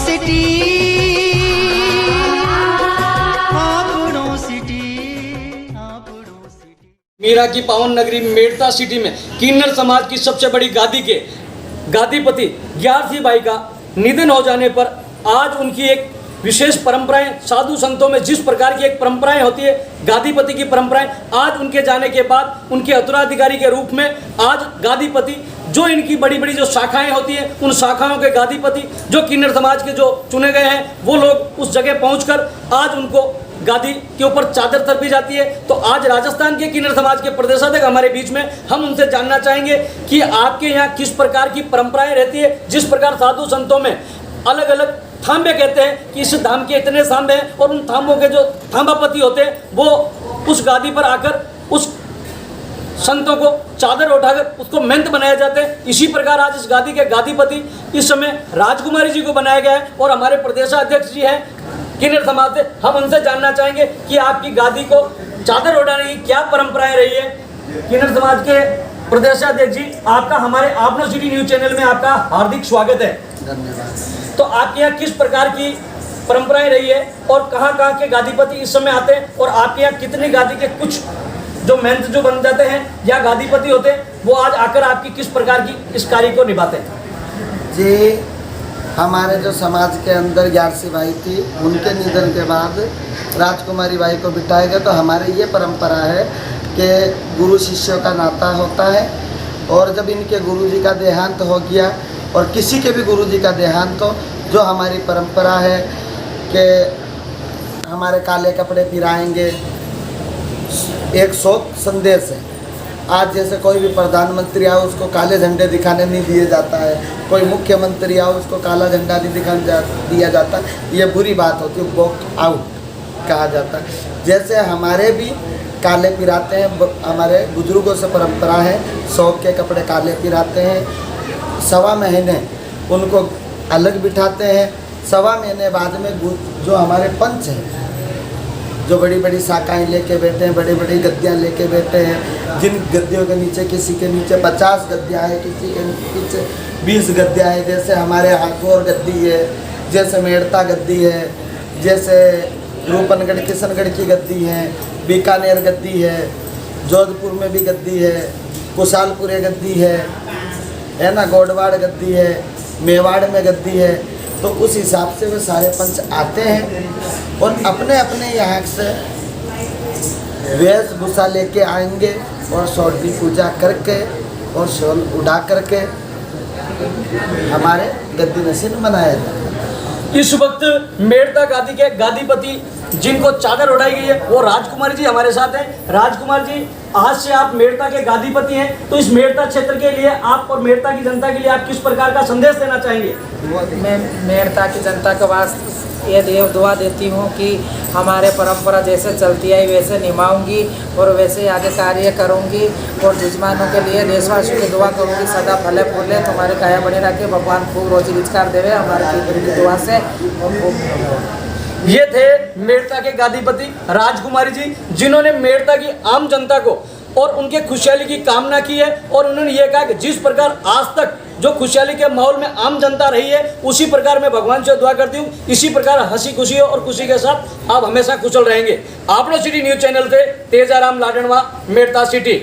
City, आपड़ों city, आपड़ों city. Meera की पावन नगरी मेड़ता सिटी में किन्नर समाज की सबसे बड़ी गादी के गादीपति ग्यार सिंह भाई का निधन हो जाने पर आज उनकी एक विशेष परंपराएं, साधु संतों में जिस प्रकार की एक परंपराएं होती है गादीपति की परंपराएं, आज उनके जाने के बाद उनके उत्तराधिकारी के रूप में आज गादीपति जो इनकी बड़ी बड़ी जो शाखाएं होती हैं उन शाखाओं के गादीपति जो किन्नर समाज के जो चुने गए हैं वो लोग उस जगह पहुंचकर आज उनको गादी के ऊपर चादर तर्पी जाती है। तो आज राजस्थान के किन्नर समाज के प्रदेशाध्यक्ष हमारे बीच में, हम उनसे जानना चाहेंगे कि आपके यहाँ किस प्रकार की परंपराएं रहती है। जिस प्रकार साधु संतों में अलग अलग थांबे कहते हैं कि इस धाम के इतने थांबे हैं और उन थांबों के जो थांबापति होते हैं वो उस गादी पर आकर उस संतों को चादर उठाकर उसको महंत बनाया जाता है। इसी प्रकार आज इस गादी के गादीपति इस समय राजकुमारी जी को बनाया गया है और हमारे प्रदेशाध्यक्ष जी हैं किन्नर समाज से। हम उनसे जानना चाहेंगे कि आपकी गादी को चादर उठाने की क्या परंपराएं रही है। किन्नर समाज के प्रदेशाध्यक्ष जी, आपका हमारे आपनो सिटी न्यूज चैनल में आपका हार्दिक स्वागत है। धन्यवाद। तो आपके यहाँ किस प्रकार की परंपराएं रही है और कहाँ के गादीपति इस समय आते हैं और आपके यहाँ कितनी गादी के कुछ जो महंत जो बन जाते हैं या गादीपति होते हैं वो आज आकर आपकी किस प्रकार की इस कार्य को निभाते हैं? जी, हमारे जो समाज के अंदर ग्यारसी भाई थी, उनके निधन के बाद राजकुमारी भाई को बिठाया गया। तो हमारी ये परंपरा है कि गुरु शिष्यों का नाता होता है और जब इनके गुरु जी का देहांत हो गया और किसी के भी गुरु जी का देहांत हो, जो हमारी परंपरा है कि हमारे काले कपड़े पिराएंगे, एक शोक संदेश है। आज जैसे कोई भी प्रधानमंत्री आओ उसको काले झंडे दिखाने नहीं दिए जाता है, कोई मुख्यमंत्री आओ उसको काला झंडा नहीं दिखाने दिया जाता, ये बुरी बात होती है, वॉक आउट कहा जाता है। जैसे हमारे भी काले पिराते हैं, हमारे बुजुर्गों से परंपरा है, शौक के कपड़े काले पिराते हैं। 1.25 महीने उनको अलग बिठाते हैं। 1.25 महीने बाद में जो हमारे पंच हैं, जो बड़ी बड़ी शाखाएँ लेके बैठे हैं, बड़ी बड़ी गद्दियाँ लेके बैठे हैं, जिन गद्दियों के नीचे किसी के नीचे 50 गद्दियाँ हैं, किसी के नीचे 20 गद्दियाँ हैं। जैसे हमारे हाथोर गद्दी है, जैसे मेड़ता गद्दी है, जैसे रूपनगढ़ किशनगढ़ की गद्दी है, बीकानेर गद्दी है, जोधपुर में भी गद्दी है, कुशालपुर गद्दी है ना, गोडवाड़ गद्दी है, मेवाड़ में गद्दी है। तो उस हिसाब से वे सारे पंच आते हैं और अपने अपने यहाँ से वेशभूषा लेके आएंगे और षोडशी पूजा करके और शॉल उड़ा करके हमारे गद्दी नशीन मनाया जाता है। इस वक्त मेड़ता गादी के गादीपति जिनको चादर उड़ाई गई है वो राजकुमारी जी हमारे साथ हैं। राजकुमार जी, आज से आप मेड़ता के गादीपति हैं, तो इस मेड़ता क्षेत्र के लिए आप और मेड़ता की जनता के लिए आप किस प्रकार का संदेश देना चाहेंगे? मैं मेड़ता की जनता के वास्ते ये दुआ देती हूँ कि हमारे परंपरा जैसे चलती आई वैसे निभाऊंगी और वैसे आगे कार्य करूँगी और दुश्मनों के लिए देशवासियों की दुआ करूँगी, सदा फले फूले तुम्हारे काया बने रखे, भगवान खूब रोजी रोजगार देवे हमारे की दुआ से। ये थे मेड़ता के गादीपति राजकुमारी जी, जिन्होंने मेड़ता की आम जनता को और उनके खुशहाली की कामना की है और उन्होंने ये कहा कि जिस प्रकार आज तक जो खुशहाली के माहौल में आम जनता रही है उसी प्रकार मैं भगवान से दुआ करती हूँ, इसी प्रकार हंसी खुशी और खुशी के साथ आप हमेशा कुशल रहेंगे। आपनो सिटी न्यूज चैनल से तेजाराम लाडनवा, मेड़ता सिटी।